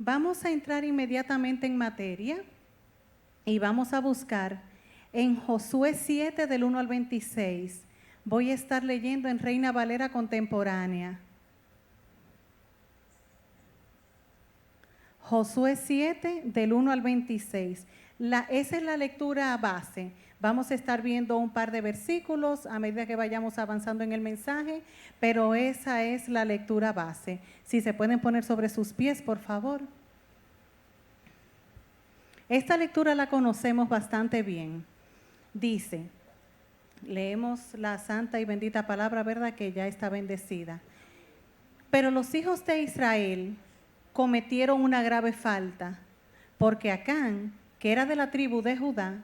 Vamos a entrar inmediatamente en materia y vamos a buscar en Josué 7 del 1 al 26. Voy a estar leyendo en Reina Valera contemporánea. Josué 7 del 1 al 26. Esa es la lectura base. Vamos a estar viendo un par de versículos a medida que vayamos avanzando en el mensaje, pero esa es la lectura base. Si se pueden poner sobre sus pies, por favor. Esta lectura la conocemos bastante bien. Dice, leemos la santa y bendita palabra, ¿verdad? Que ya está bendecida. Pero los hijos de Israel cometieron una grave falta, porque Acán, que era de la tribu de Judá,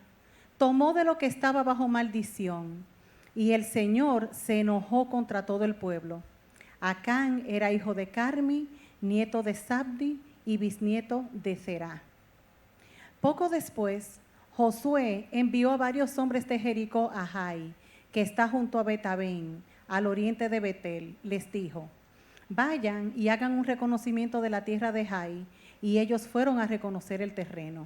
tomó de lo que estaba bajo maldición, y el Señor se enojó contra todo el pueblo. Acán era hijo de Carmi, nieto de Sabdi y bisnieto de Zerá. Poco después, Josué envió a varios hombres de Jericó a Jai, que está junto a Betabén, al oriente de Betel. Les dijo, vayan y hagan un reconocimiento de la tierra de Jai, y ellos fueron a reconocer el terreno.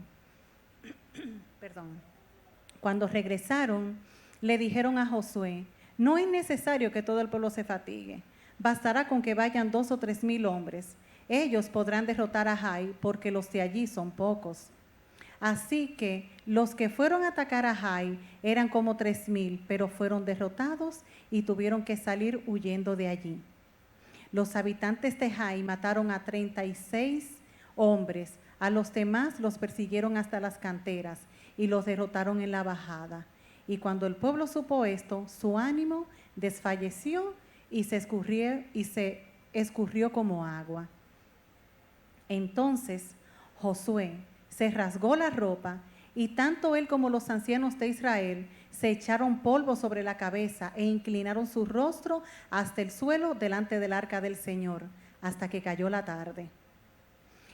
Cuando regresaron, le dijeron a Josué, no es necesario que todo el pueblo se fatigue, bastará con que vayan 2 o 3 mil hombres. Ellos podrán derrotar a Jai, porque los de allí son pocos. Así que los que fueron a atacar a Jai eran como 3,000, pero fueron derrotados y tuvieron que salir huyendo de allí. Los habitantes de Jai mataron a 36 hombres, a los demás los persiguieron hasta las canteras y los derrotaron en la bajada. Y cuando el pueblo supo esto, su ánimo desfalleció y se escurrió como agua. Entonces Josué se rasgó la ropa, y tanto él como los ancianos de Israel se echaron polvo sobre la cabeza e inclinaron su rostro hasta el suelo delante del arca del Señor, hasta que cayó la tarde.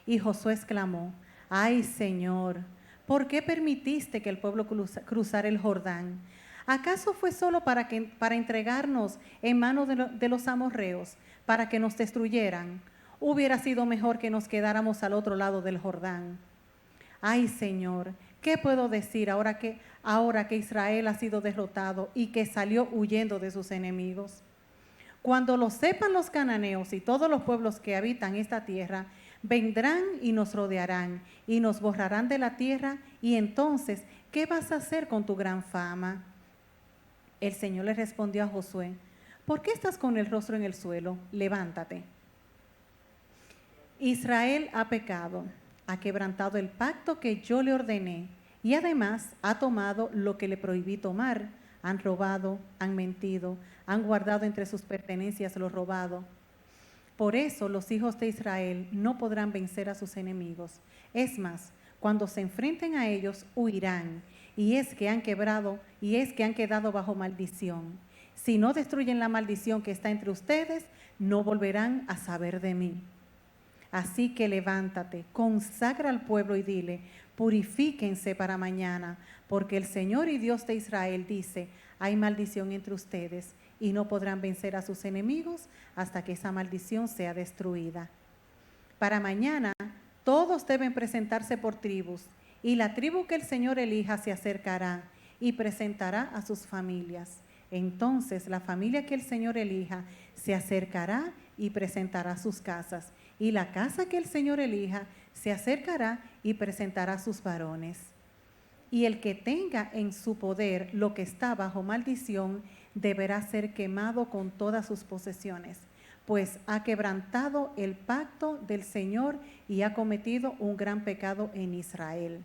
Y Josué exclamó, ¡ay, Señor! ¿Por qué permitiste que el pueblo cruzara el Jordán? ¿Acaso fue solo para entregarnos en manos de los amorreos, para que nos destruyeran? Hubiera sido mejor que nos quedáramos al otro lado del Jordán. Ay, Señor, ¿qué puedo decir ahora que Israel ha sido derrotado y que salió huyendo de sus enemigos? Cuando lo sepan los cananeos y todos los pueblos que habitan esta tierra, vendrán y nos rodearán y nos borrarán de la tierra, y entonces, ¿qué vas a hacer con tu gran fama? El Señor le respondió a Josué, ¿por qué estás con el rostro en el suelo? Levántate. Israel ha pecado, ha quebrantado el pacto que yo le ordené, y además ha tomado lo que le prohibí tomar. Han robado, han mentido, han guardado entre sus pertenencias lo robado. Por eso los hijos de Israel no podrán vencer a sus enemigos. Es más, cuando se enfrenten a ellos, huirán, y es que han quedado bajo maldición. Si no destruyen la maldición que está entre ustedes, no volverán a saber de mí. Así que levántate, consagra al pueblo y dile, purifíquense para mañana, porque el Señor y Dios de Israel dice, hay maldición entre ustedes y no podrán vencer a sus enemigos hasta que esa maldición sea destruida. Para mañana todos deben presentarse por tribus, y la tribu que el Señor elija se acercará y presentará a sus familias. Entonces la familia que el Señor elija se acercará y presentará sus casas, y la casa que el Señor elija se acercará y presentará sus varones. Y el que tenga en su poder lo que está bajo maldición deberá ser quemado con todas sus posesiones, pues ha quebrantado el pacto del Señor y ha cometido un gran pecado en Israel.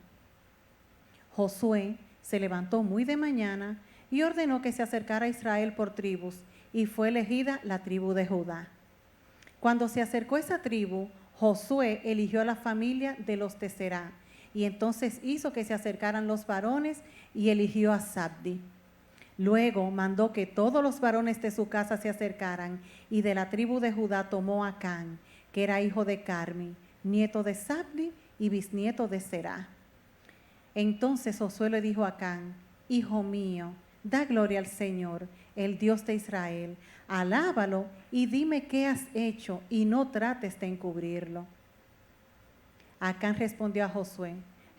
Josué se levantó muy de mañana y ordenó que se acercara a Israel por tribus, y fue elegida la tribu de Judá. Cuando se acercó esa tribu, Josué eligió a la familia de los de Zerá, y entonces hizo que se acercaran los varones y eligió a Sabdi. Luego mandó que todos los varones de su casa se acercaran, y de la tribu de Judá tomó a Acán, que era hijo de Carmi, nieto de Sabdi y bisnieto de Zerá. Entonces Josué le dijo a Acán, hijo mío, da gloria al Señor, el Dios de Israel, alábalo y dime qué has hecho y no trates de encubrirlo. Acán respondió a Josué: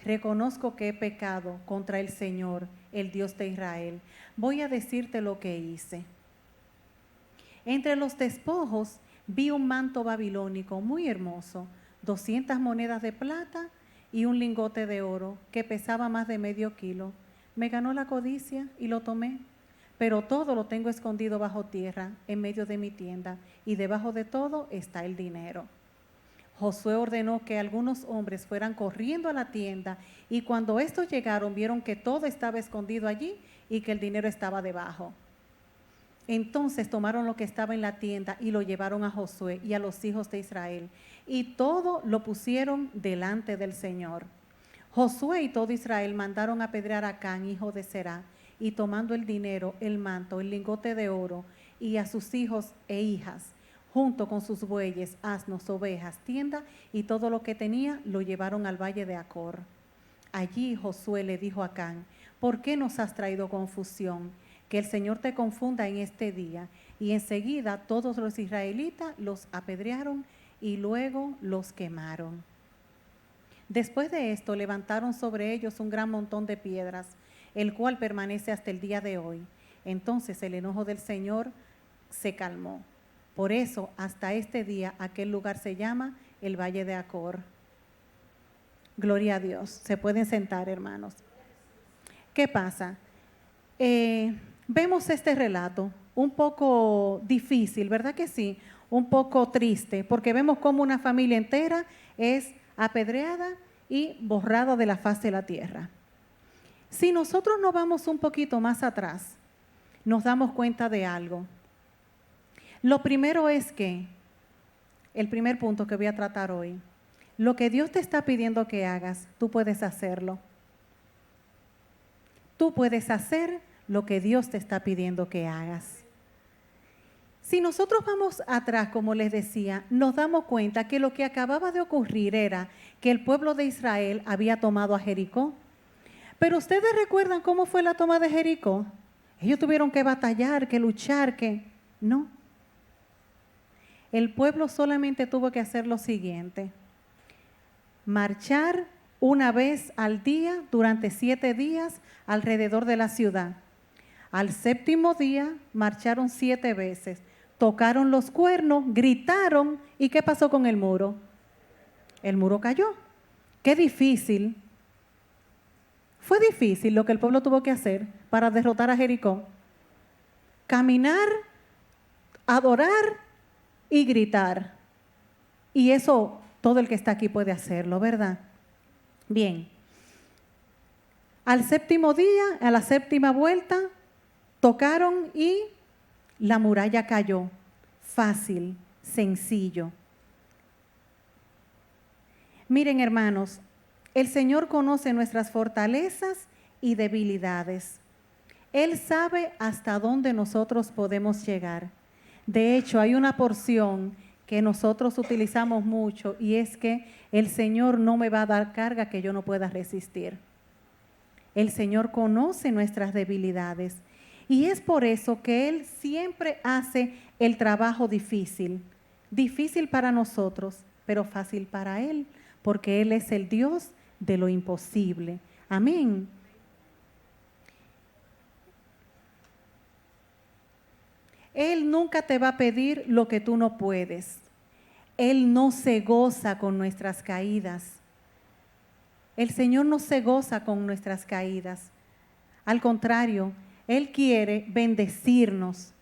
reconozco que he pecado contra el Señor, el Dios de Israel. Voy a decirte lo que hice. Entre los despojos vi un manto babilónico muy hermoso, 200 monedas de plata y un lingote de oro que pesaba más de medio kilo. Me ganó la codicia y lo tomé, pero todo lo tengo escondido bajo tierra, en medio de mi tienda, y debajo de todo está el dinero. Josué ordenó que algunos hombres fueran corriendo a la tienda, y cuando estos llegaron vieron que todo estaba escondido allí y que el dinero estaba debajo. Entonces tomaron lo que estaba en la tienda y lo llevaron a Josué y a los hijos de Israel, y todo lo pusieron delante del Señor. Josué y todo Israel mandaron apedrear a Acán, hijo de Zerá, y tomando el dinero, el manto, el lingote de oro, y a sus hijos e hijas, junto con sus bueyes, asnos, ovejas, tienda y todo lo que tenía, lo llevaron al valle de Acor. Allí Josué le dijo a Acán: ¿por qué nos has traído confusión? Que el Señor te confunda en este día. Y enseguida todos los israelitas los apedrearon y luego los quemaron. Después de esto levantaron sobre ellos un gran montón de piedras, el cual permanece hasta el día de hoy. Entonces el enojo del Señor se calmó. Por eso hasta este día aquel lugar se llama el Valle de Acor. Gloria a Dios. Se pueden sentar, hermanos. ¿Qué pasa? Vemos este relato un poco difícil, ¿verdad que sí? Un poco triste, porque vemos cómo una familia entera es apedreada y borrada de la faz de la tierra. Si nosotros nos vamos un poquito más atrás, nos damos cuenta de algo. Lo primero es que, el primer punto que voy a tratar hoy, lo que Dios te está pidiendo que hagas, tú puedes hacerlo. Tú puedes hacer lo que Dios te está pidiendo que hagas. Si nosotros vamos atrás, como les decía, nos damos cuenta que lo que acababa de ocurrir era que el pueblo de Israel había tomado a Jericó. Pero ustedes recuerdan cómo fue la toma de Jericó. Ellos tuvieron que batallar, que luchar, que no. El pueblo solamente tuvo que hacer lo siguiente: marchar una vez al día durante 7 días alrededor de la ciudad. Al 7º día marcharon 7 veces, tocaron los cuernos, gritaron, ¿y qué pasó con el muro? El muro cayó. Qué difícil. Fue difícil lo que el pueblo tuvo que hacer para derrotar a Jericó. Caminar, adorar y gritar. Y eso todo el que está aquí puede hacerlo, ¿verdad? Bien. Al 7º día, a la 7ª vuelta, tocaron y la muralla cayó. Fácil, sencillo. Miren, hermanos, el Señor conoce nuestras fortalezas y debilidades. Él sabe hasta dónde nosotros podemos llegar. De hecho, hay una porción que nosotros utilizamos mucho, y es que el Señor no me va a dar carga que yo no pueda resistir. El Señor conoce nuestras debilidades, y es por eso que Él siempre hace el trabajo difícil. Difícil para nosotros, pero fácil para Él, porque Él es el Dios de lo imposible. Amén. Él nunca te va a pedir lo que tú no puedes. Él no se goza con nuestras caídas. El Señor no se goza con nuestras caídas. Al contrario, Él quiere bendecirnos.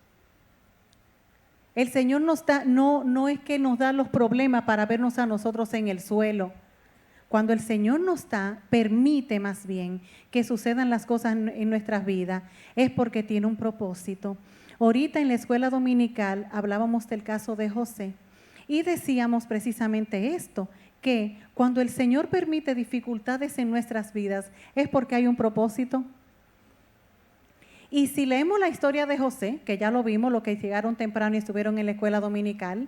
El Señor no es que nos da los problemas para vernos a nosotros en el suelo. Cuando el Señor nos permite más bien que sucedan las cosas en nuestras vidas, es porque tiene un propósito. Ahorita en la escuela dominical hablábamos del caso de José y decíamos precisamente esto, que cuando el Señor permite dificultades en nuestras vidas es porque hay un propósito. Y si leemos la historia de José, que ya lo vimos, los que llegaron temprano y estuvieron en la escuela dominical,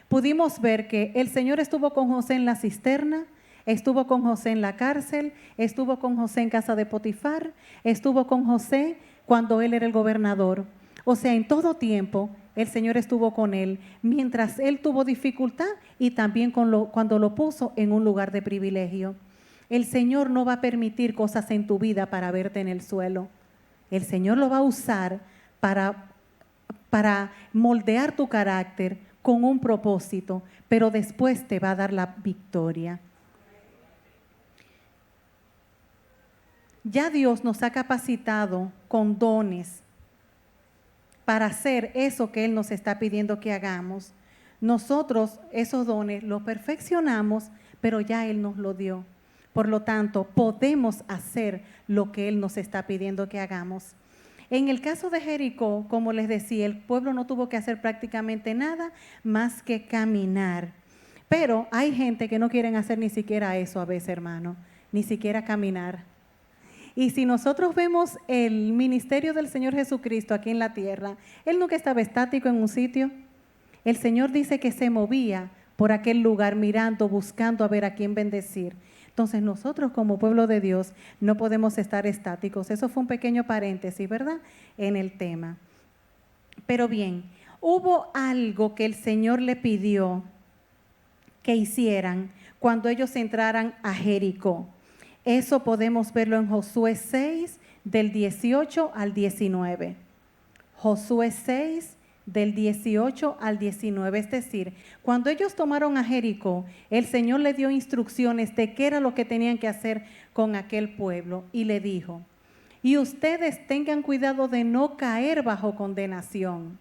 pudimos ver que el Señor estuvo con José en la cisterna, estuvo con José en la cárcel, estuvo con José en casa de Potifar, estuvo con José cuando él era el gobernador. O sea, en todo tiempo el Señor estuvo con él mientras él tuvo dificultad y también cuando lo puso en un lugar de privilegio. El Señor no va a permitir cosas en tu vida para verte en el suelo. El Señor lo va a usar para moldear tu carácter con un propósito, pero después te va a dar la victoria. Ya Dios nos ha capacitado con dones para hacer eso que Él nos está pidiendo que hagamos. Nosotros esos dones los perfeccionamos, pero ya Él nos lo dio. Por lo tanto, podemos hacer lo que Él nos está pidiendo que hagamos. En el caso de Jericó, como les decía, el pueblo no tuvo que hacer prácticamente nada más que caminar. Pero hay gente que no quieren hacer ni siquiera eso a veces, hermano, ni siquiera caminar. Y si nosotros vemos el ministerio del Señor Jesucristo aquí en la tierra, Él nunca estaba estático en un sitio. El Señor dice que se movía por aquel lugar mirando, buscando a ver a quién bendecir. Entonces nosotros como pueblo de Dios no podemos estar estáticos. Eso fue un pequeño paréntesis, ¿verdad? En el tema. Pero bien, hubo algo que el Señor le pidió que hicieran cuando ellos entraran a Jericó. Eso podemos verlo en Josué 6, del 18 al 19. Josué 6, del 18 al 19. Es decir, cuando ellos tomaron a Jericó, el Señor le dio instrucciones de qué era lo que tenían que hacer con aquel pueblo. Y le dijo, y ustedes tengan cuidado de no caer bajo condenación.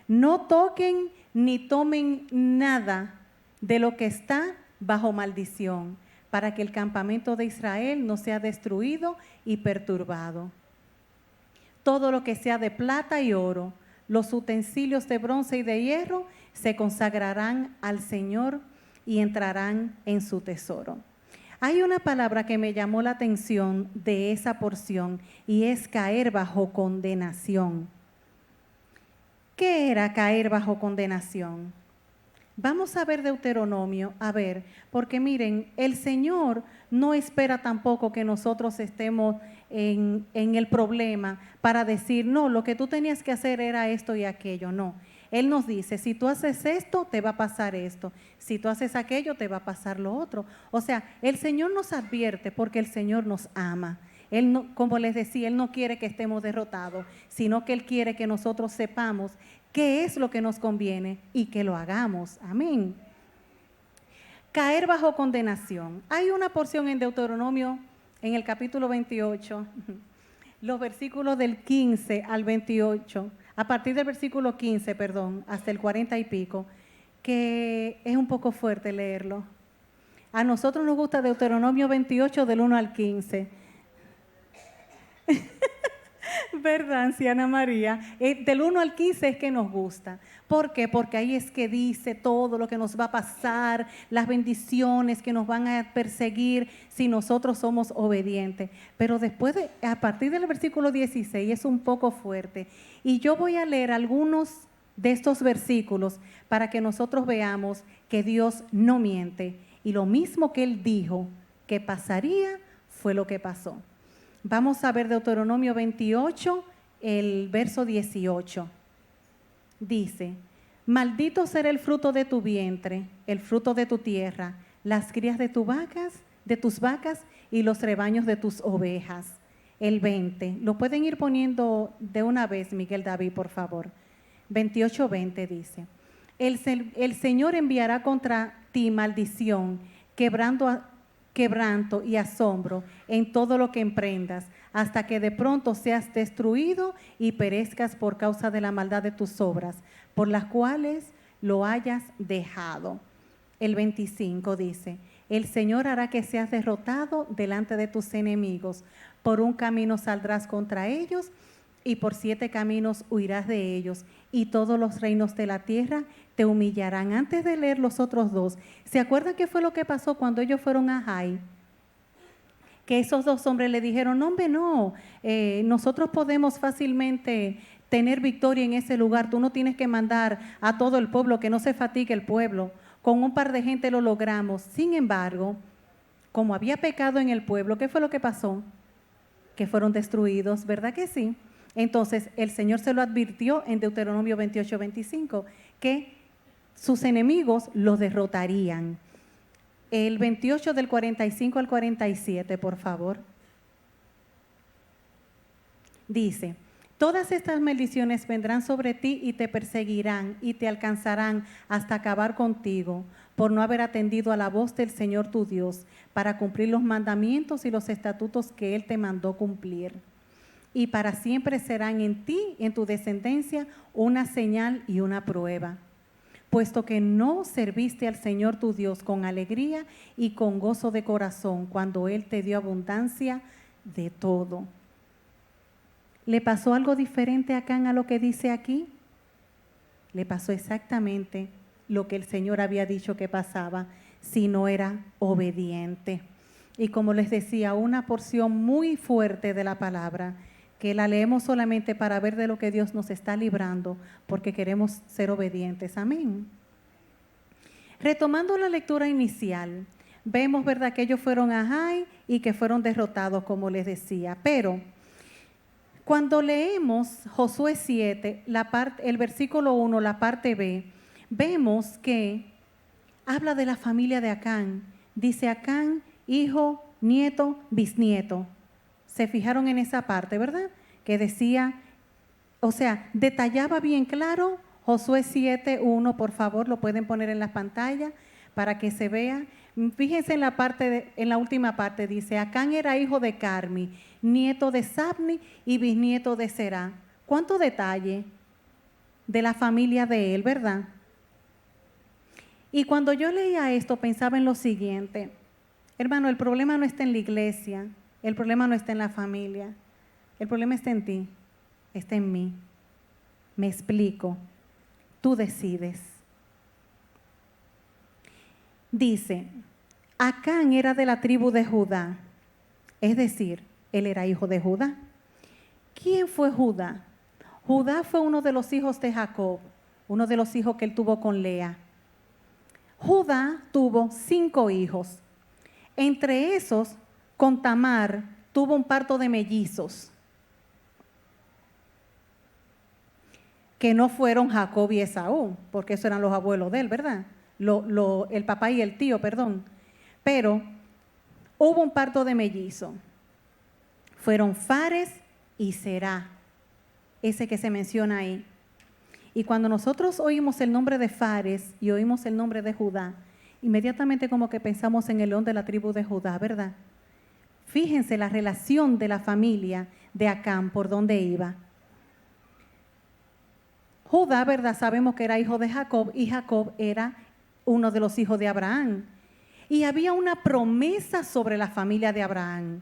No toquen ni tomen nada de lo que está bajo maldición, para que el campamento de Israel no sea destruido y perturbado. Todo lo que sea de plata y oro, los utensilios de bronce y de hierro, se consagrarán al Señor y entrarán en su tesoro. Hay una palabra que me llamó la atención de esa porción y es caer bajo condenación. ¿Qué era caer bajo condenación? Vamos a ver Deuteronomio, porque miren, el Señor no espera tampoco que nosotros estemos en el problema para decir, no, lo que tú tenías que hacer era esto y aquello, no. Él nos dice, si tú haces esto, te va a pasar esto, si tú haces aquello, te va a pasar lo otro. O sea, el Señor nos advierte porque el Señor nos ama. Él no, como les decía, Él no quiere que estemos derrotados, sino que Él quiere que nosotros sepamos qué es lo que nos conviene y que lo hagamos. Amén. Caer bajo condenación. Hay una porción en Deuteronomio, en el capítulo 28, los versículos del 15 al 28, a partir del versículo 15, hasta el 40 y pico, que es un poco fuerte leerlo. A nosotros nos gusta Deuteronomio 28 del 1 al 15. ¿Verdad, anciana María? Del 1 al 15 es que nos gusta. ¿Por qué? Porque ahí es que dice todo lo que nos va a pasar, las bendiciones que nos van a perseguir si nosotros somos obedientes. Pero después, a partir del versículo 16, es un poco fuerte. Y yo voy a leer algunos de estos versículos para que nosotros veamos que Dios no miente. Y lo mismo que Él dijo que pasaría, fue lo que pasó. Vamos a ver Deuteronomio 28, el verso 18. Dice, maldito será el fruto de tu vientre, el fruto de tu tierra, las crías de tus vacas y los rebaños de tus ovejas. El 20, lo pueden ir poniendo de una vez, Miguel David, por favor. 28:20 dice, el Señor enviará contra ti maldición, quebranto y asombro en todo lo que emprendas, hasta que de pronto seas destruido y perezcas por causa de la maldad de tus obras, por las cuales lo hayas dejado. El 25 dice, el Señor hará que seas derrotado delante de tus enemigos, por un camino saldrás contra ellos y por 7 caminos huirás de ellos, y todos los reinos de la tierra te humillarán. Antes de leer los otros dos, ¿se acuerdan qué fue lo que pasó cuando ellos fueron a Jai? Que esos 2 hombres le dijeron, no, hombre, no, nosotros podemos fácilmente tener victoria en ese lugar, tú no tienes que mandar a todo el pueblo, que no se fatigue el pueblo, con un par de gente lo logramos. Sin embargo, como había pecado en el pueblo, ¿qué fue lo que pasó? Que fueron destruidos, ¿verdad que sí? Entonces, el Señor se lo advirtió en Deuteronomio 28:25, que sus enemigos los derrotarían. El 28 del 45 al 47, por favor. Dice: todas estas maldiciones vendrán sobre ti y te perseguirán y te alcanzarán hasta acabar contigo, por no haber atendido a la voz del Señor tu Dios, para cumplir los mandamientos y los estatutos que Él te mandó cumplir. Y para siempre serán en ti y en tu descendencia una señal y una prueba, puesto que no serviste al Señor tu Dios con alegría y con gozo de corazón, cuando Él te dio abundancia de todo. ¿Le pasó algo diferente a Acán a lo que dice aquí? Le pasó exactamente lo que el Señor había dicho que pasaba si no era obediente. Y como les decía, una porción muy fuerte de la palabra, que la leemos solamente para ver de lo que Dios nos está librando, porque queremos ser obedientes. Amén. Retomando la lectura inicial, vemos, ¿verdad?, que ellos fueron a Jai y que fueron derrotados, como les decía. Pero cuando leemos Josué 7, el versículo 1, la parte B, vemos que habla de la familia de Acán. Dice Acán, hijo, nieto, bisnieto. Se fijaron en esa parte, ¿verdad? Que decía, o sea, detallaba bien claro. Josué 7:1, por favor, lo pueden poner en la pantalla para que se vea. Fíjense en la última parte, dice: Acán era hijo de Carmi, nieto de Sabni y bisnieto de Será. ¿Cuánto detalle de la familia de él, verdad? Y cuando yo leía esto, pensaba en lo siguiente: hermano, el problema no está en la iglesia, el problema no está en la familia, el problema está en ti, está en mí. Me explico. Tú decides. Dice, Acán era de la tribu de Judá, es decir, él era hijo de Judá. ¿Quién fue Judá? Judá fue uno de los hijos de Jacob, uno de los hijos que él tuvo con Lea. Judá tuvo 5 hijos. Entre esos, con Tamar, tuvo un parto de mellizos, que no fueron Jacob y Esaú, porque esos eran los abuelos de él, ¿verdad? El papá y el tío, perdón. Pero hubo un parto de mellizo. Fueron Fares y Será, ese que se menciona ahí. Y cuando nosotros oímos el nombre de Fares y oímos el nombre de Judá, inmediatamente como que pensamos en el león de la tribu de Judá, ¿verdad? Fíjense la relación de la familia de Acán, por dónde iba. Judá, ¿verdad? Sabemos que era hijo de Jacob y Jacob era uno de los hijos de Abraham. Y había una promesa sobre la familia de Abraham.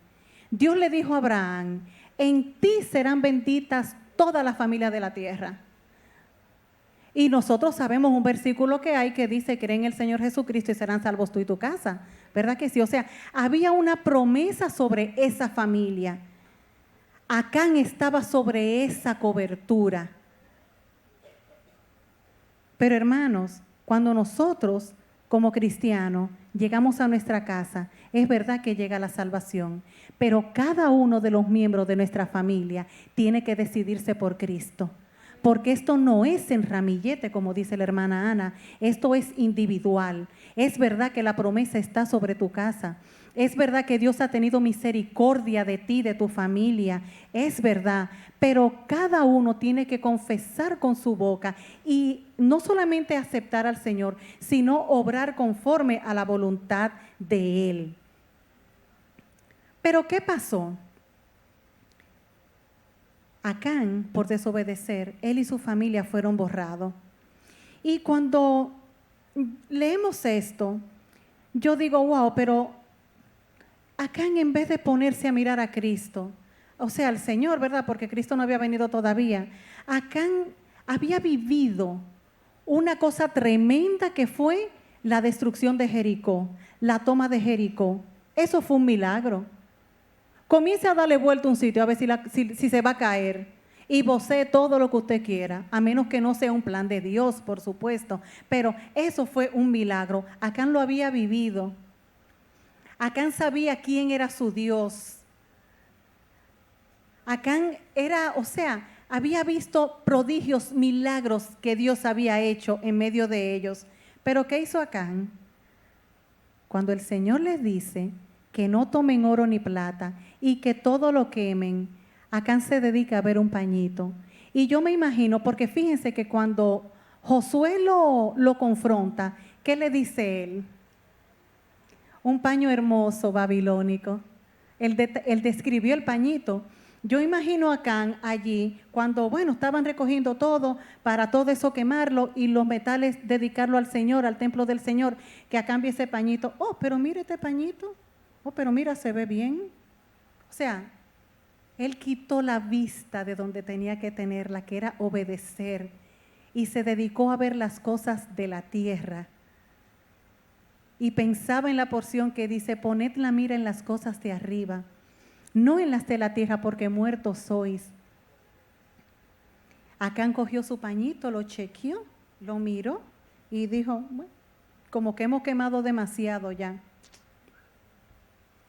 Dios le dijo a Abraham: en ti serán benditas todas las familias de la tierra. Y nosotros sabemos un versículo que hay que dice: cree en el Señor Jesucristo y serán salvos tú y tu casa. ¿Verdad que sí? O sea, había una promesa sobre esa familia. Acán estaba sobre esa cobertura. Pero hermanos, cuando nosotros como cristianos llegamos a nuestra casa, es verdad que llega la salvación, pero cada uno de los miembros de nuestra familia tiene que decidirse por Cristo. Porque esto no es en ramillete, como dice la hermana Ana, esto es individual. Es verdad que la promesa está sobre tu casa. Es verdad que Dios ha tenido misericordia de ti, de tu familia. Es verdad, pero cada uno tiene que confesar con su boca y no solamente aceptar al Señor, sino obrar conforme a la voluntad de Él. Pero ¿qué pasó? Acán, por desobedecer, él y su familia fueron borrados. Y cuando leemos esto, yo digo, wow, pero Acán, en vez de ponerse a mirar a Cristo, o sea, al Señor, ¿verdad? Porque Cristo no había venido todavía. Acán había vivido una cosa tremenda que fue la destrucción de Jericó, la toma de Jericó. Eso fue un milagro. Comience a darle vuelta a un sitio a ver si se va a caer y vocee todo lo que usted quiera, a menos que no sea un plan de Dios, por supuesto. Pero eso fue un milagro. Acán lo había vivido. Acán sabía quién era su Dios. Acán era, o sea, había visto prodigios, milagros que Dios había hecho en medio de ellos. Pero ¿qué hizo Acán? Cuando el Señor les dice que no tomen oro ni plata y que todo lo quemen, Acán se dedica a ver un pañito. Y yo me imagino, porque fíjense que cuando Josué lo confronta, ¿qué le dice él? Un paño hermoso babilónico. Él describió el pañito. Yo imagino a Acán allí cuando, bueno, estaban recogiendo todo para todo eso quemarlo y los metales dedicarlo al Señor, al templo del Señor, que Acán vio ese pañito. Oh, pero mira este pañito. Oh, pero mira, se ve bien. O sea, él quitó la vista de donde tenía que tenerla, que era obedecer, y se dedicó a ver las cosas de la tierra. Y pensaba en la porción que dice, poned la mira en las cosas de arriba, no en las de la tierra, porque muertos sois. Acán cogió su pañito, lo chequeó, lo miró y dijo, bueno, como que hemos quemado demasiado ya.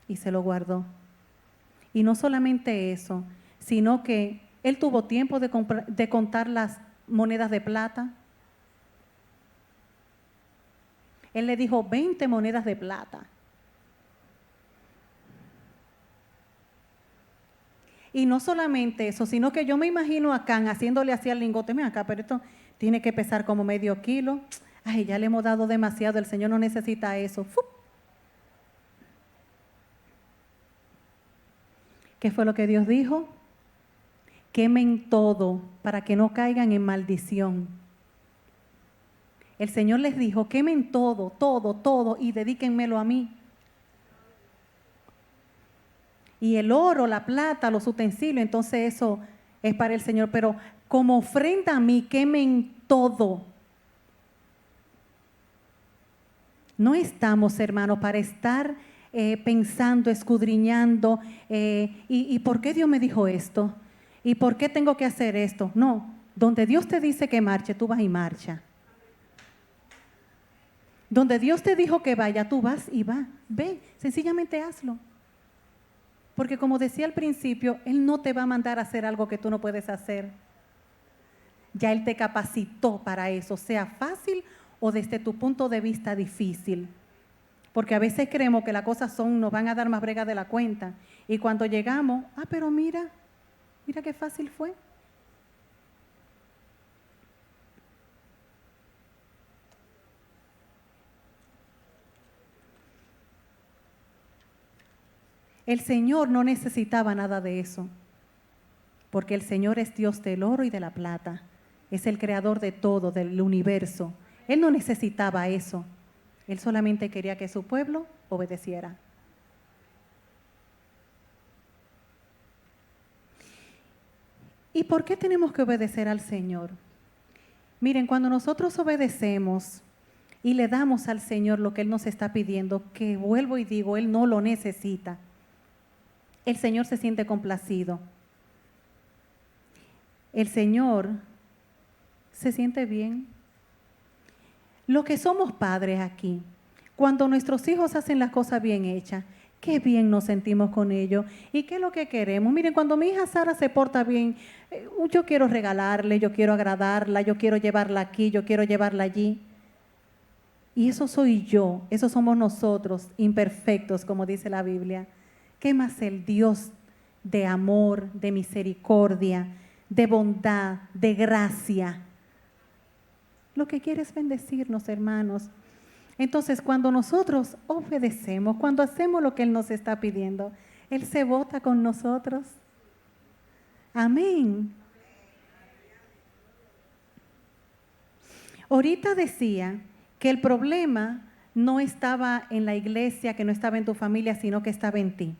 Y se lo guardó. Y no solamente eso, sino que él tuvo tiempo de contar las monedas de plata. Él le dijo 20 monedas de plata. Y no solamente eso, sino que yo me imagino a Acán haciéndole así al lingote. Mira acá, pero esto tiene que pesar como medio kilo. Ay, ya le hemos dado demasiado, el Señor no necesita eso. ¡Fu! ¿Qué fue lo que Dios dijo? Quemen todo para que no caigan en maldición. El Señor les dijo, quemen todo, todo, todo y dedíquenmelo a mí. Y el oro, la plata, los utensilios, entonces eso es para el Señor. Pero como ofrenda a mí, quemen todo. No estamos, hermanos, para estar pensando, escudriñando, ¿y por qué Dios me dijo esto? ¿Y por qué tengo que hacer esto? No, donde Dios te dice que marche, tú vas y marcha. Donde Dios te dijo que vaya, tú vas y vas. Ve, sencillamente hazlo. Porque como decía al principio, Él no te va a mandar a hacer algo que tú no puedes hacer. Ya Él te capacitó para eso, sea fácil o desde tu punto de vista difícil. Porque a veces creemos que las cosas nos van a dar más brega de la cuenta. Y cuando llegamos, pero mira qué fácil fue. El Señor no necesitaba nada de eso, porque el Señor es Dios del oro y de la plata. Es el creador de todo, del universo. Él no necesitaba eso. Él solamente quería que su pueblo obedeciera. ¿Y por qué tenemos que obedecer al Señor? Miren, cuando nosotros obedecemos y le damos al Señor lo que Él nos está pidiendo, que vuelvo y digo, Él no lo necesita, el Señor se siente complacido. El Señor se siente bien. Los que somos padres aquí, cuando nuestros hijos hacen las cosas bien hechas, qué bien nos sentimos con ellos. ¿Y qué es lo que queremos? Miren, cuando mi hija Sara se porta bien, yo quiero regalarle, yo quiero agradarla, yo quiero llevarla aquí, yo quiero llevarla allí. Y eso soy yo, eso somos nosotros, imperfectos, como dice la Biblia. ¿Qué más el Dios de amor, de misericordia, de bondad, de gracia? Lo que quiere es bendecirnos, hermanos. Entonces, cuando nosotros obedecemos, cuando hacemos lo que Él nos está pidiendo, Él se vota con nosotros. Amén. Ahorita decía que el problema no estaba en la iglesia, que no estaba en tu familia, sino que estaba en ti.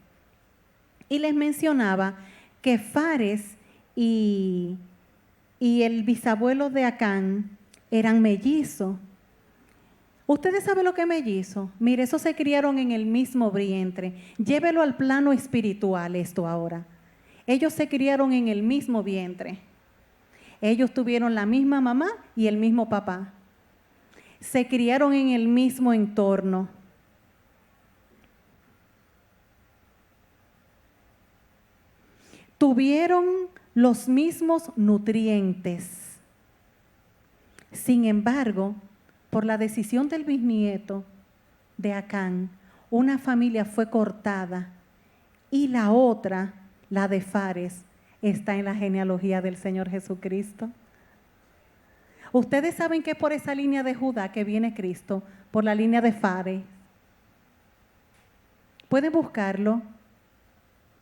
Y les mencionaba que Fares y el bisabuelo de Acán eran mellizos. ¿Ustedes saben lo que es mellizo? Mire, esos se criaron en el mismo vientre. Llévelo al plano espiritual esto ahora. Ellos se criaron en el mismo vientre. Ellos tuvieron la misma mamá y el mismo papá. Se criaron en el mismo entorno. tuvieron los mismos nutrientes. Sin embargo, por la decisión del bisnieto de Acán, una familia fue cortada y la otra, la de Fares, está en la genealogía del Señor Jesucristo. Ustedes saben que es por esa línea de Judá que viene Cristo, por la línea de Fares. Pueden buscarlo,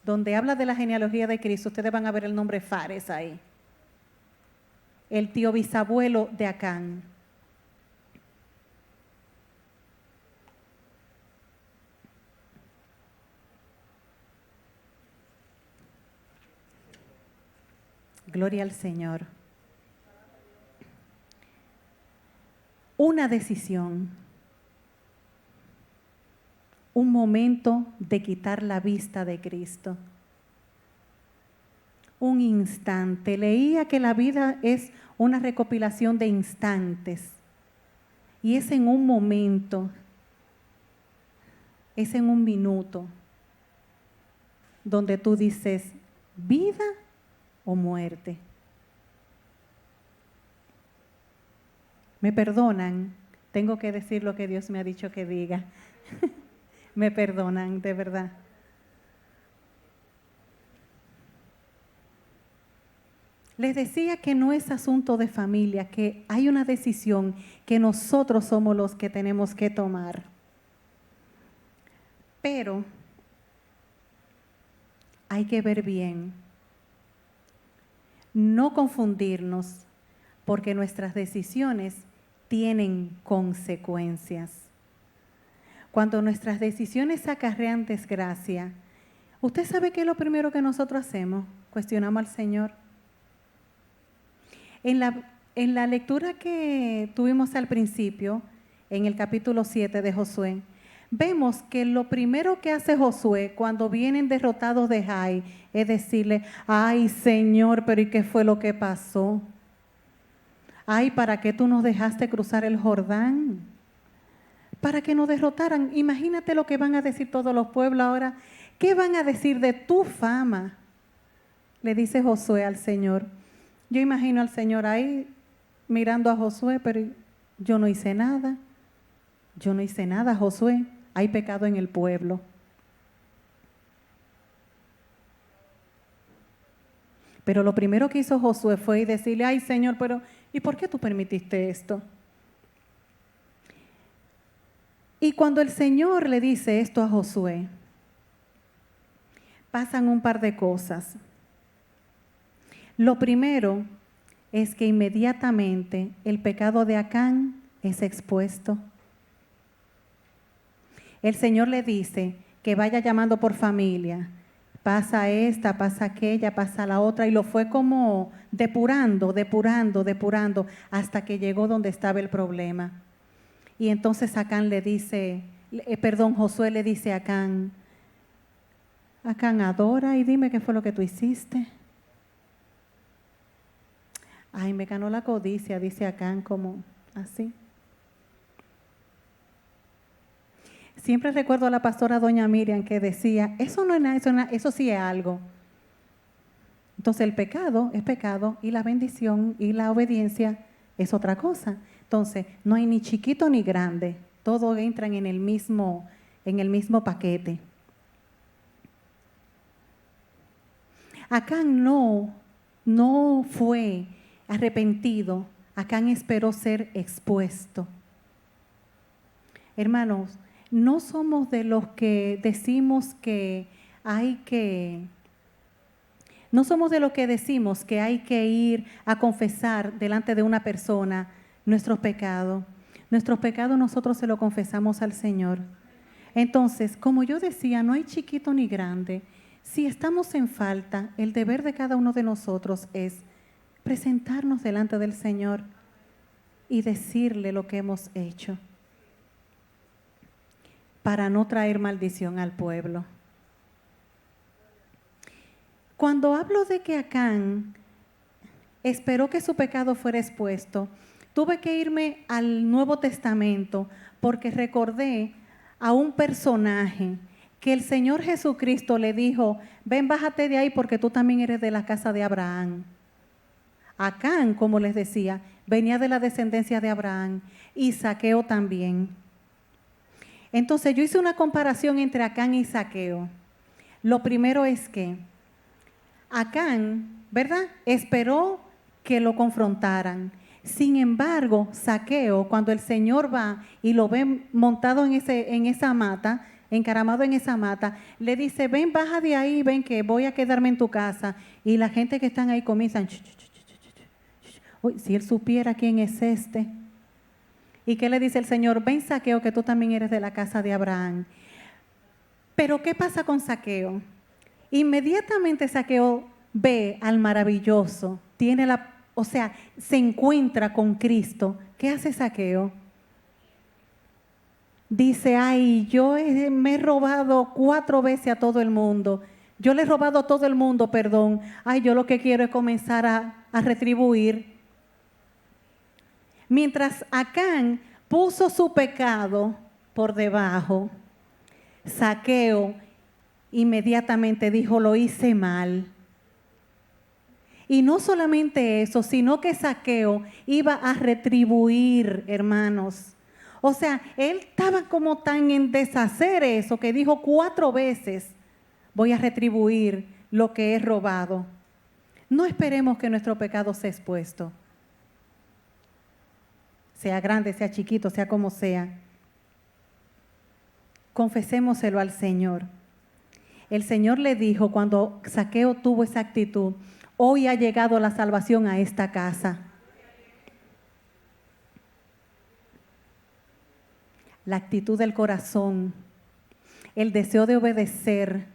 donde habla de la genealogía de Cristo, ustedes van a ver el nombre Fares ahí. El tío bisabuelo de Acán. Gloria al Señor. Una decisión, un momento de quitar la vista de Cristo. Un instante. Leía que la vida es una recopilación de instantes. Y es en un momento, es en un minuto, donde tú dices, ¿vida o muerte? Me perdonan, tengo que decir lo que Dios me ha dicho que diga. Me perdonan, de verdad. Les decía que no es asunto de familia, que hay una decisión que nosotros somos los que tenemos que tomar. Pero hay que ver bien, no confundirnos, porque nuestras decisiones tienen consecuencias. Cuando nuestras decisiones acarrean desgracia, ¿usted sabe qué es lo primero que nosotros hacemos? Cuestionamos al Señor. En la lectura que tuvimos al principio, en el capítulo 7 de Josué, vemos que lo primero que hace Josué cuando vienen derrotados de Jai es decirle, ay Señor, pero ¿y qué fue lo que pasó? Ay, ¿para qué tú nos dejaste cruzar el Jordán? Para que nos derrotaran. Imagínate lo que van a decir todos los pueblos ahora. ¿Qué van a decir de tu fama? Le dice Josué al Señor. Yo imagino al Señor ahí mirando a Josué, pero yo no hice nada. Yo no hice nada, Josué. Hay pecado en el pueblo. Pero lo primero que hizo Josué fue decirle, ay Señor, pero ¿y por qué tú permitiste esto? Y cuando el Señor le dice esto a Josué, pasan un par de cosas. Lo primero es que inmediatamente el pecado de Acán es expuesto. El Señor le dice que vaya llamando por familia. Pasa esta, pasa aquella, pasa la otra, y lo fue como depurando, hasta que llegó donde estaba el problema. Y entonces Acán le dice, Josué le dice a Acán, Acán, adora y dime qué fue lo que tú hiciste. Ay, me ganó la codicia, dice Acán, como así. Siempre recuerdo a la pastora doña Miriam que decía, eso no es nada, eso sí es algo. Entonces el pecado es pecado y la bendición y la obediencia es otra cosa. Entonces no hay ni chiquito ni grande, todos entran en el mismo paquete. Acán no fue arrepentido, Acán esperó ser expuesto. Hermanos, no somos de los que decimos que no somos de los que decimos que hay que ir a confesar delante de una persona nuestros pecados. Nuestros pecados nosotros se los confesamos al Señor. Entonces, como yo decía, no hay chiquito ni grande. Si estamos en falta, el deber de cada uno de nosotros es presentarnos delante del Señor y decirle lo que hemos hecho, para no traer maldición al pueblo. Cuando hablo de que Acán esperó que su pecado fuera expuesto, tuve que irme al Nuevo Testamento porque recordé a un personaje que el Señor Jesucristo le dijo, ven, bájate de ahí porque tú también eres de la casa de Abraham. Acán, como les decía, venía de la descendencia de Abraham y Zaqueo también. Entonces yo hice una comparación entre Acán y Zaqueo. Lo primero es que Acán, ¿verdad?, esperó que lo confrontaran. Sin embargo, Zaqueo, cuando el Señor va y lo ve montado en esa mata, encaramado en esa mata, le dice, ven, baja de ahí, ven que voy a quedarme en tu casa. Y la gente que están ahí comienzan, uy, si él supiera quién es este. ¿Y qué le dice el Señor? Ven, Zaqueo, que tú también eres de la casa de Abraham. Pero ¿qué pasa con Zaqueo? Inmediatamente Zaqueo ve al maravilloso, se encuentra con Cristo. ¿Qué hace Zaqueo? Dice, ay, me he robado 4 veces a todo el mundo. Yo le he robado a todo el mundo, perdón. Ay, yo lo que quiero es comenzar a retribuir. Mientras Acán puso su pecado por debajo, Zaqueo inmediatamente dijo, lo hice mal. Y no solamente eso, sino que Zaqueo iba a retribuir, hermanos. O sea, él estaba como tan en deshacer eso que dijo 4 veces, voy a retribuir lo que he robado. No esperemos que nuestro pecado sea expuesto. Sea grande, sea chiquito, sea como sea. Confesémoselo al Señor. El Señor le dijo cuando Zaqueo tuvo esa actitud, hoy ha llegado la salvación a esta casa. La actitud del corazón, el deseo de obedecer,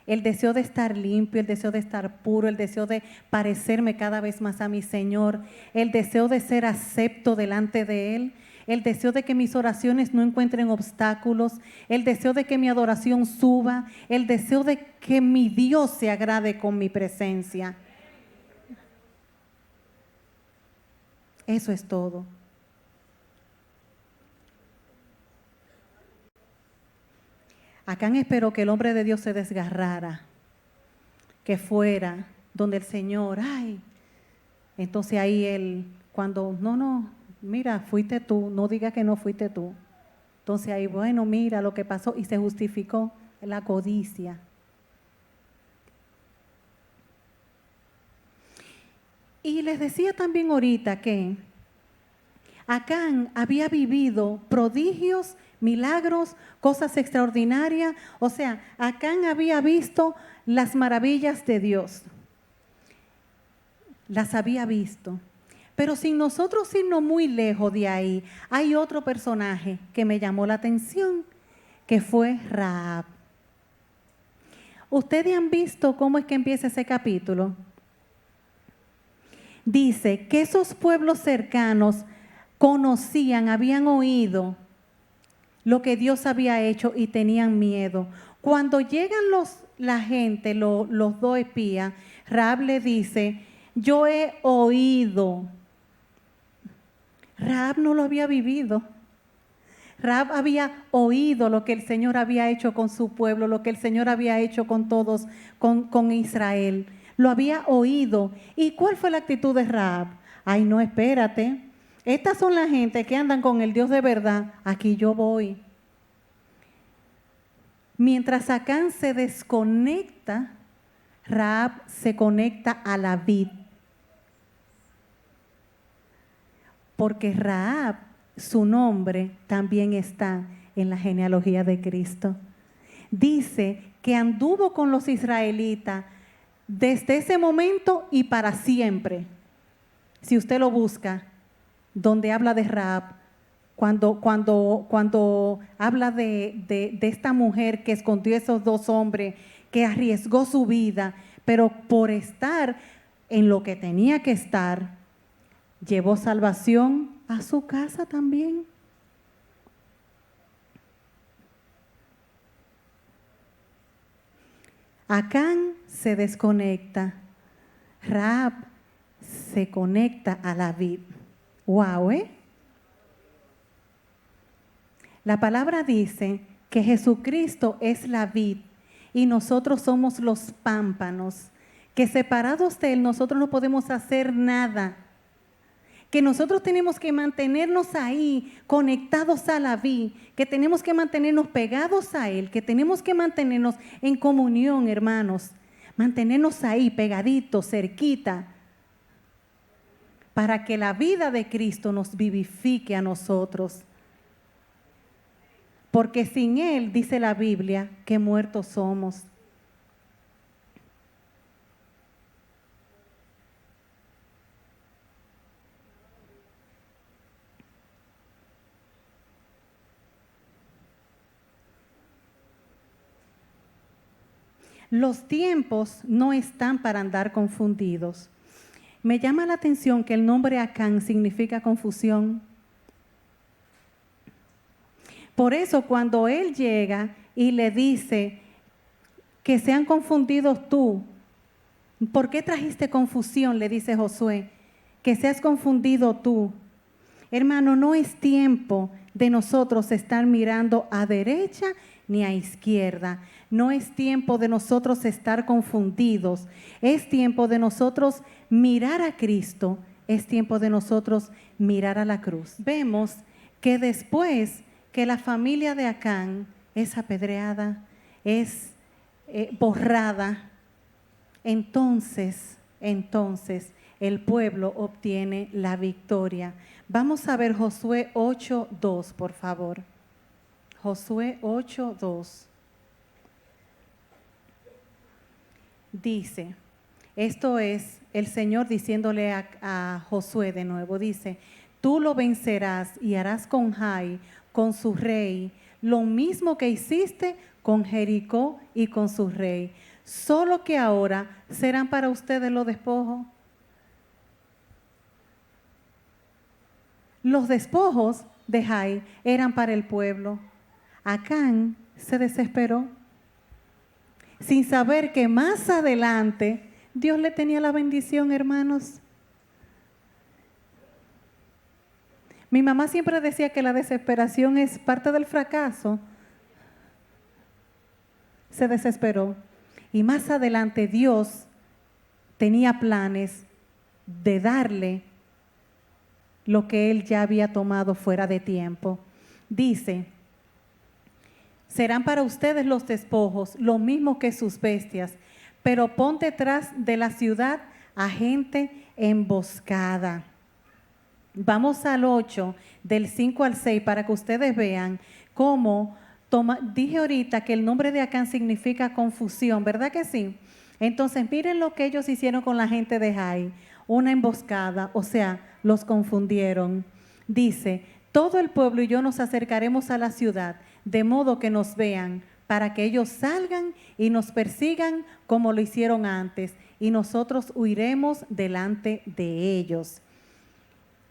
el deseo de estar limpio, el deseo de estar puro, el deseo de parecerme cada vez más a mi Señor, el deseo de ser acepto delante de Él, el deseo de que mis oraciones no encuentren obstáculos, el deseo de que mi adoración suba, el deseo de que mi Dios se agrade con mi presencia. Eso es todo. Acán esperó que el hombre de Dios se desgarrara, que fuera donde el Señor, ay, entonces ahí él, cuando, no, mira, fuiste tú, no digas que no fuiste tú. Entonces ahí, bueno, mira lo que pasó y se justificó la codicia. Y les decía también ahorita que Acán había vivido prodigios, milagros, cosas extraordinarias. O sea, Acán había visto las maravillas de Dios. Las había visto. Pero sin nosotros irnos muy lejos de ahí, hay otro personaje que me llamó la atención, que fue Rahab. ¿Ustedes han visto cómo es que empieza ese capítulo? Dice que esos pueblos cercanos conocían, habían oído lo que Dios había hecho y tenían miedo. Cuando llegan la gente, los 2 espías, Rahab le dice, yo he oído. Rahab no lo había vivido. Rahab había oído lo que el Señor había hecho con su pueblo, lo que el Señor había hecho con todos, con Israel. Lo había oído. ¿Y cuál fue la actitud de Rahab? Ay, no, espérate. Estas son la gente que andan con el Dios de verdad. Aquí yo voy. Mientras Acán se desconecta, Rahab se conecta a la vid. Porque Rahab, su nombre también está en la genealogía de Cristo. Dice que anduvo con los israelitas desde ese momento y para siempre. Si usted lo busca, donde habla de Rahab, cuando habla de esta mujer que escondió a esos 2 hombres, que arriesgó su vida, pero por estar en lo que tenía que estar, llevó salvación a su casa también. Acán se desconecta, Rahab se conecta a la vid. Wow, ¿eh? La palabra dice que Jesucristo es la vid y nosotros somos los pámpanos, que separados de Él nosotros no podemos hacer nada, que nosotros tenemos que mantenernos ahí conectados a la vid, que tenemos que mantenernos pegados a Él, que tenemos que mantenernos en comunión, hermanos, mantenernos ahí pegaditos, cerquita, para que la vida de Cristo nos vivifique a nosotros. Porque sin Él, dice la Biblia, que muertos somos. Los tiempos no están para andar confundidos. Me llama la atención que el nombre Acán significa confusión. Por eso cuando él llega y le dice que sean confundidos tú, ¿por qué trajiste confusión? Le dice Josué, que seas confundido tú. Hermano, no es tiempo de nosotros estar mirando a derecha ni a izquierda. No es tiempo de nosotros estar confundidos. Es tiempo de nosotros mirar a Cristo. Es tiempo de nosotros mirar a la cruz. Vemos que después que la familia de Acán es apedreada, es borrada, entonces el pueblo obtiene la victoria. Vamos a ver Josué 8:2, por favor. Josué 8:2. Dice, esto es el Señor diciéndole a Josué de nuevo, dice, tú lo vencerás y harás con Jai, con su rey, lo mismo que hiciste con Jericó y con su rey. Solo que ahora serán para ustedes los despojos. Los despojos de Jai eran para el pueblo. Acán se desesperó, sin saber que más adelante Dios le tenía la bendición, hermanos. Mi mamá siempre decía que la desesperación es parte del fracaso. Se desesperó. Y más adelante Dios tenía planes de darle lo que él ya había tomado fuera de tiempo. Dice, serán para ustedes los despojos, lo mismo que sus bestias, pero pon detrás de la ciudad a gente emboscada. Vamos al 8, del 5 al 6, para que ustedes vean cómo, dije ahorita que el nombre de Acán significa confusión, ¿verdad que sí? Entonces miren lo que ellos hicieron con la gente de Jai, una emboscada, o sea, los confundieron. Dice, todo el pueblo y yo nos acercaremos a la ciudad, de modo que nos vean, para que ellos salgan y nos persigan como lo hicieron antes, y nosotros huiremos delante de ellos.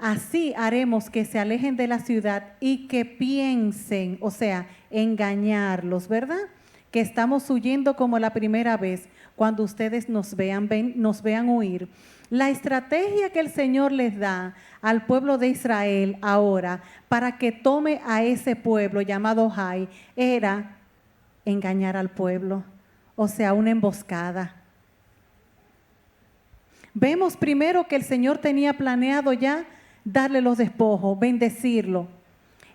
Así haremos que se alejen de la ciudad y que piensen, o sea, engañarlos, ¿verdad? Que estamos huyendo como la primera vez, cuando ustedes nos vean huir. La estrategia que el Señor les da al pueblo de Israel ahora para que tome a ese pueblo llamado Jai era engañar al pueblo, o sea, una emboscada. Vemos primero que el Señor tenía planeado ya darle los despojos, bendecirlo.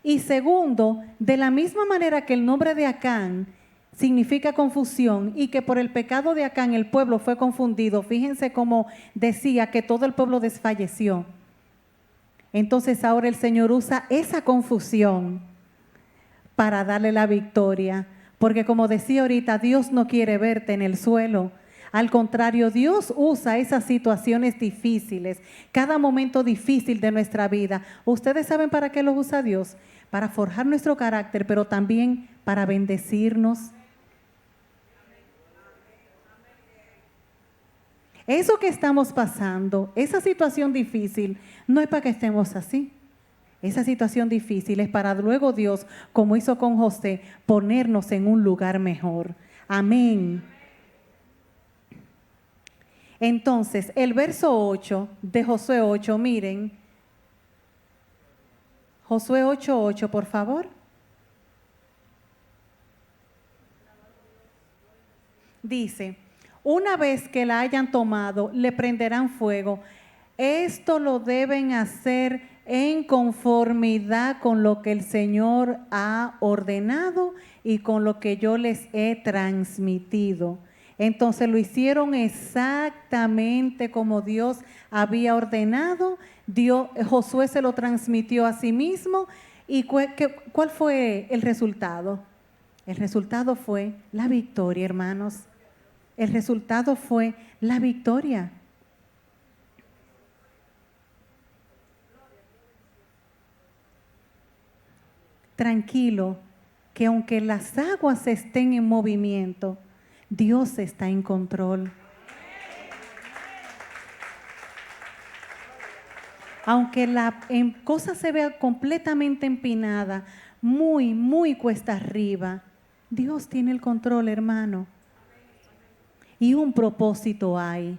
Y segundo, de la misma manera que el nombre de Acán significa confusión y que por el pecado de Acán el pueblo fue confundido, fíjense cómo decía que todo el pueblo desfalleció. Entonces ahora el Señor usa esa confusión para darle la victoria, porque como decía ahorita, Dios no quiere verte en el suelo. Al contrario, Dios usa esas situaciones difíciles, cada momento difícil de nuestra vida. ¿Ustedes saben para qué lo usa Dios? Para forjar nuestro carácter, pero también para bendecirnos. Eso que estamos pasando, esa situación difícil, no es para que estemos así. Esa situación difícil es para luego Dios, como hizo con José, ponernos en un lugar mejor. Amén. Entonces, el verso 8 de Josué 8, miren. Josué 8:8, por favor. dice, una vez que la hayan tomado, le prenderán fuego. Esto lo deben hacer en conformidad con lo que el Señor ha ordenado y con lo que yo les he transmitido. Entonces lo hicieron exactamente como Dios había ordenado. Josué se lo transmitió a sí mismo. ¿Y cuál fue el resultado? El resultado fue la victoria, hermanos. El resultado fue la victoria. Tranquilo, que aunque las aguas estén en movimiento, Dios está en control. Aunque la cosa se vea completamente empinada, muy, muy cuesta arriba, Dios tiene el control, hermano. Y un propósito hay.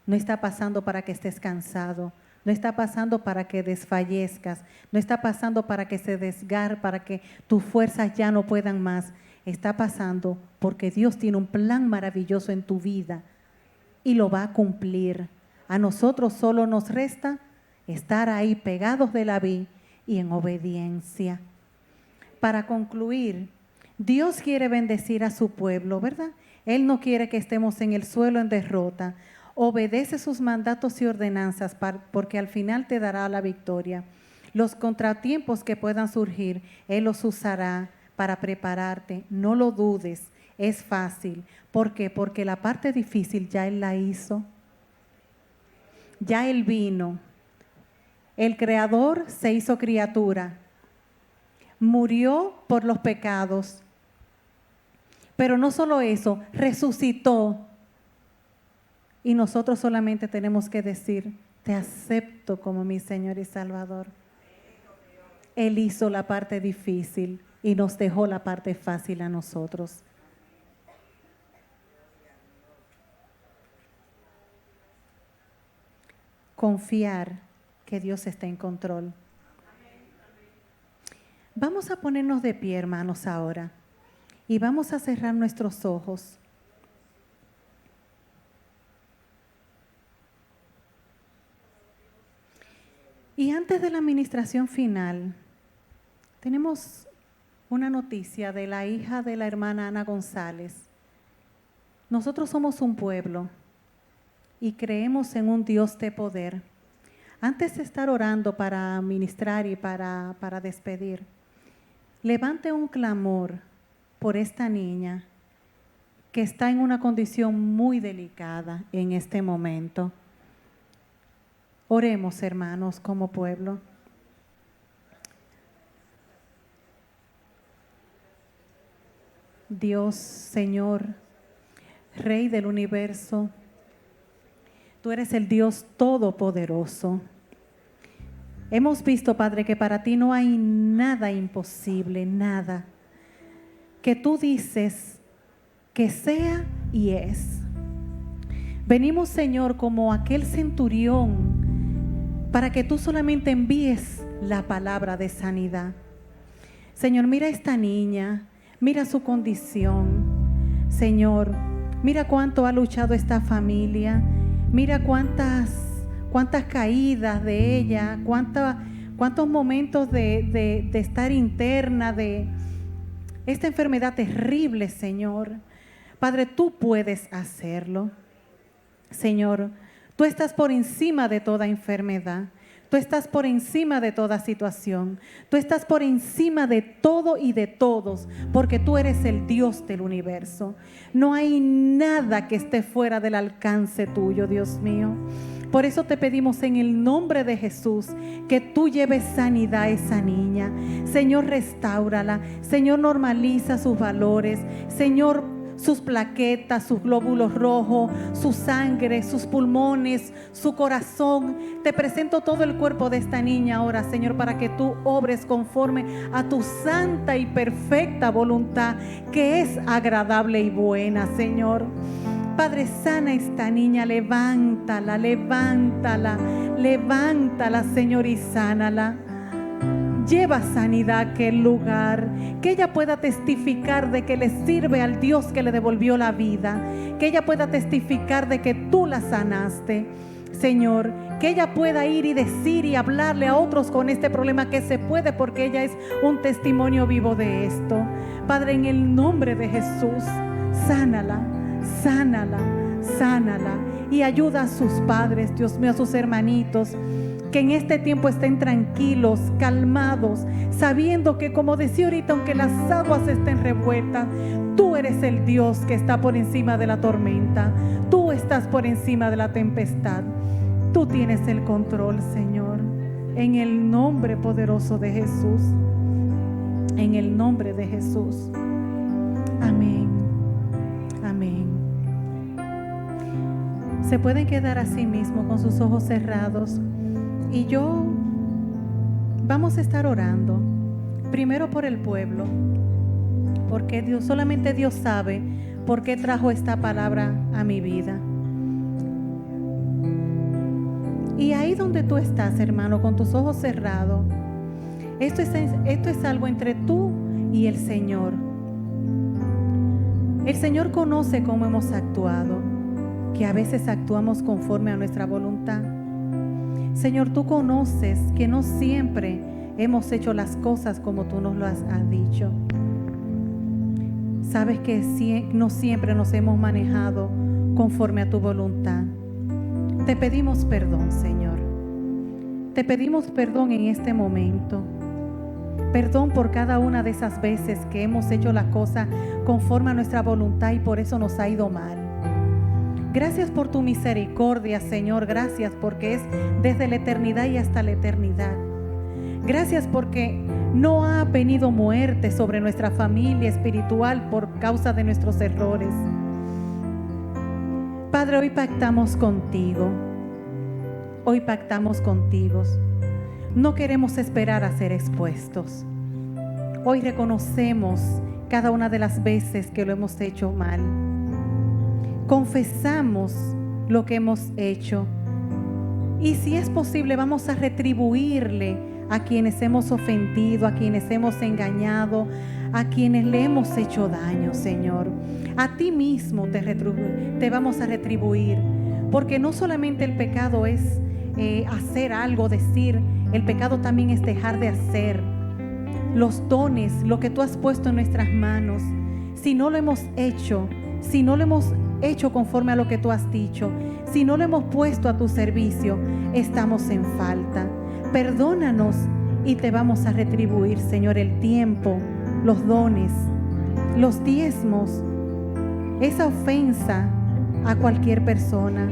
No está pasando para que estés cansado. No está pasando para que desfallezcas. No está pasando para que se desgarre, para que tus fuerzas ya no puedan más. Está pasando porque Dios tiene un plan maravilloso en tu vida y lo va a cumplir. A nosotros solo nos resta estar ahí pegados de la vid y en obediencia. Para concluir, Dios quiere bendecir a su pueblo, ¿verdad? Él no quiere que estemos en el suelo en derrota. Obedece sus mandatos y ordenanzas porque al final te dará la victoria. Los contratiempos que puedan surgir, Él los usará para prepararte. No lo dudes, es fácil. ¿Por qué? Porque la parte difícil ya Él la hizo. Ya Él vino. El Creador se hizo criatura. Murió por los pecados. Pero no solo eso, resucitó. Y nosotros solamente tenemos que decir, te acepto como mi Señor y Salvador. Él hizo la parte difícil y nos dejó la parte fácil a nosotros. Confiar que Dios está en control. Vamos a ponernos de pie, hermanos, ahora. Y vamos a cerrar nuestros ojos. Y antes de la administración final, tenemos una noticia de la hija de la hermana Ana González. Nosotros somos un pueblo y creemos en un Dios de poder. Antes de estar orando para ministrar y para despedir, levante un clamor por esta niña que está en una condición muy delicada en este momento. Oremos, hermanos, como pueblo. Dios, Señor, Rey del universo, tú eres el Dios todopoderoso. Hemos visto, Padre, que para ti no hay nada imposible, nada. Que tú dices que sea y es. Venimos, Señor, como aquel centurión, para que tú solamente envíes la palabra de sanidad. Señor, mira a esta niña, mira su condición. Señor, mira cuánto ha luchado esta familia, mira cuántas caídas de ella, cuántos momentos de estar interna, de esta enfermedad terrible, Señor. Padre, tú puedes hacerlo. Señor, tú estás por encima de toda enfermedad. Tú estás por encima de toda situación. Tú estás por encima de todo y de todos, porque tú eres el Dios del universo. No hay nada que esté fuera del alcance tuyo, Dios mío. Por eso te pedimos en el nombre de Jesús que tú lleves sanidad a esa niña. Señor, restáurala. Señor, normaliza sus valores. Señor, sus plaquetas, sus glóbulos rojos, su sangre, sus pulmones, su corazón. Te presento todo el cuerpo de esta niña ahora, Señor, para que tú obres conforme a tu santa y perfecta voluntad, que es agradable y buena, Señor. Padre, sana esta niña, levántala, Señor, y sánala. Lleva sanidad a aquel lugar, que ella pueda testificar de que le sirve al Dios que le devolvió la vida, que ella pueda testificar de que tú la sanaste, Señor, que ella pueda ir y decir y hablarle a otros con este problema, que se puede, porque ella es un testimonio vivo de esto. Padre, en el nombre de Jesús, sánala, sánala, sánala, y ayuda a sus padres, Dios mío, a sus hermanitos, que en este tiempo estén tranquilos, calmados, sabiendo que, como decía ahorita, aunque las aguas estén revueltas, tú eres el Dios que está por encima de la tormenta. Tú estás por encima de la tempestad. Tú tienes el control, Señor. En el nombre poderoso de Jesús. En el nombre de Jesús. Amén. Amén. Se pueden quedar así mismo con sus ojos cerrados. Y vamos a estar orando, primero por el pueblo, porque solamente Dios sabe por qué trajo esta palabra a mi vida. Y ahí donde tú estás, hermano, con tus ojos cerrados, esto es algo entre tú y el Señor. El Señor conoce cómo hemos actuado, que a veces actuamos conforme a nuestra voluntad. Señor, tú conoces que no siempre hemos hecho las cosas como tú nos lo has dicho. Sabes que no siempre nos hemos manejado conforme a tu voluntad. Te pedimos perdón, Señor. Te pedimos perdón en este momento. Perdón por cada una de esas veces que hemos hecho las cosas conforme a nuestra voluntad y por eso nos ha ido mal. Gracias por tu misericordia, Señor. Gracias porque es desde la eternidad y hasta la eternidad. Gracias porque no ha venido muerte sobre nuestra familia espiritual por causa de nuestros errores. Padre, hoy pactamos contigo. Hoy pactamos contigo. No queremos esperar a ser expuestos. Hoy reconocemos cada una de las veces que lo hemos hecho mal. Confesamos lo que hemos hecho y si es posible vamos a retribuirle a quienes hemos ofendido, a quienes hemos engañado, a quienes le hemos hecho daño, Señor. A ti mismo te vamos a retribuir, porque no solamente el pecado es hacer algo, decir, el pecado también es dejar de hacer. Los dones, lo que tú has puesto en nuestras manos, si no lo hemos hecho, si no lo hemos hecho conforme a lo que tú has dicho, si no lo hemos puesto a tu servicio, estamos en falta. Perdónanos y te vamos a retribuir, Señor, el tiempo, los dones, los diezmos, esa ofensa a cualquier persona.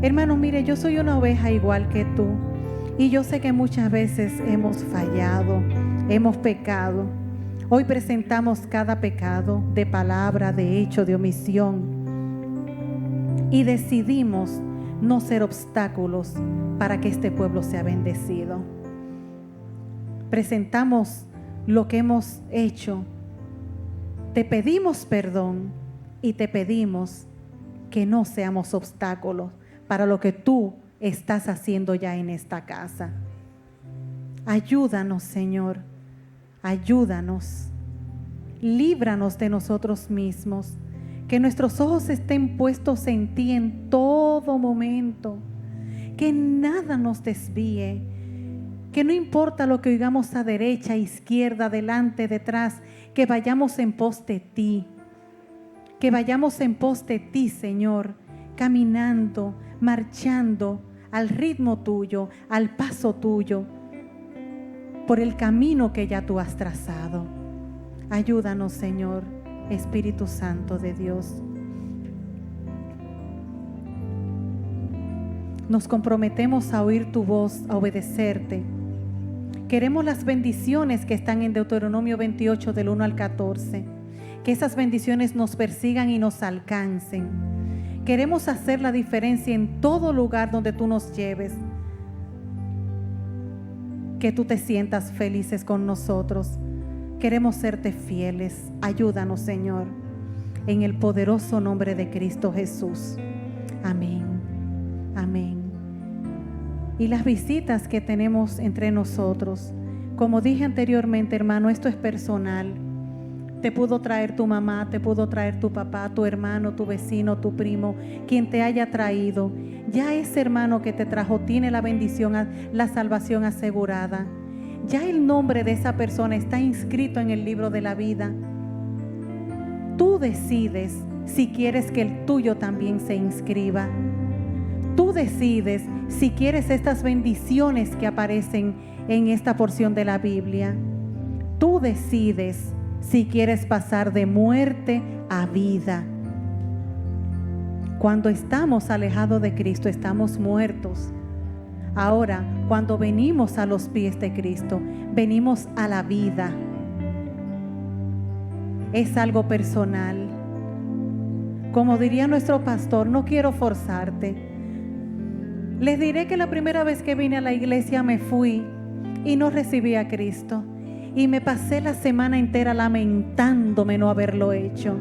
Hermano, mire, yo soy una oveja igual que tú y yo sé que muchas veces hemos fallado, hemos pecado. Hoy presentamos cada pecado de palabra, de hecho, de omisión. Y decidimos no ser obstáculos para que este pueblo sea bendecido. Presentamos lo que hemos hecho. Te pedimos perdón y te pedimos que no seamos obstáculos para lo que tú estás haciendo ya en esta casa. Ayúdanos, Señor. Ayúdanos. Líbranos de nosotros mismos. Que nuestros ojos estén puestos en ti en todo momento. Que nada nos desvíe. Que no importa lo que oigamos a derecha, izquierda, adelante, detrás, que vayamos en pos de ti. Que vayamos en pos de ti, Señor, caminando, marchando al ritmo tuyo, al paso tuyo, por el camino que ya tú has trazado. Ayúdanos, Señor, Espíritu Santo de Dios. Nos comprometemos a oír tu voz, a obedecerte. Queremos las bendiciones que están en Deuteronomio 28 del 1 al 14. Que esas bendiciones nos persigan y nos alcancen. Queremos hacer la diferencia en todo lugar donde tú nos lleves. Que tú te sientas felices con nosotros. Queremos serte fieles. Ayúdanos, Señor, en el poderoso nombre de Cristo Jesús. Amén. Amén. Y las visitas que tenemos entre nosotros, Como dije anteriormente, hermano, esto es personal. Te pudo traer tu mamá, te pudo traer tu papá, tu hermano, tu vecino, tu primo, quien te haya traído. Ya ese hermano que te trajo tiene la bendición, la salvación asegurada. Ya el nombre de esa persona está inscrito en el libro de la vida. Tú decides si quieres que el tuyo también se inscriba. Tú decides si quieres estas bendiciones que aparecen en esta porción de la Biblia. Tú decides si quieres pasar de muerte a vida. Cuando estamos alejados de Cristo, estamos muertos. Ahora, cuando venimos a los pies de Cristo, venimos a la vida. Es algo personal. Como diría nuestro pastor, no quiero forzarte. Les diré que la primera vez que vine a la iglesia me fui y no recibí a Cristo. Y me pasé la semana entera lamentándome no haberlo hecho,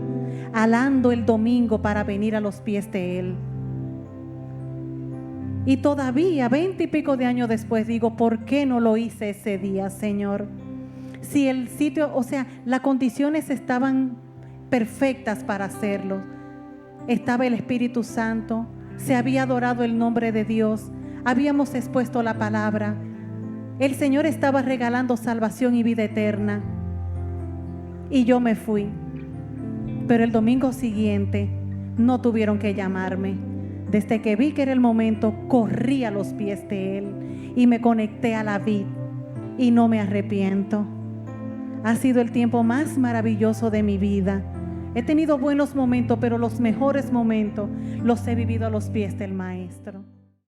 alando el domingo para venir a los pies de Él. Y todavía 20 y pico de años después digo, ¿por qué no lo hice ese día, Señor? Si el sitio, las condiciones estaban perfectas para hacerlo. Estaba el Espíritu Santo, se había adorado el nombre de Dios, habíamos expuesto la palabra. El Señor estaba regalando salvación y vida eterna. Y yo me fui. Pero el domingo siguiente no tuvieron que llamarme. Desde que vi que era el momento, corrí a los pies de Él y me conecté a la vid. Y no me arrepiento. Ha sido el tiempo más maravilloso de mi vida. He tenido buenos momentos, pero los mejores momentos los he vivido a los pies del Maestro.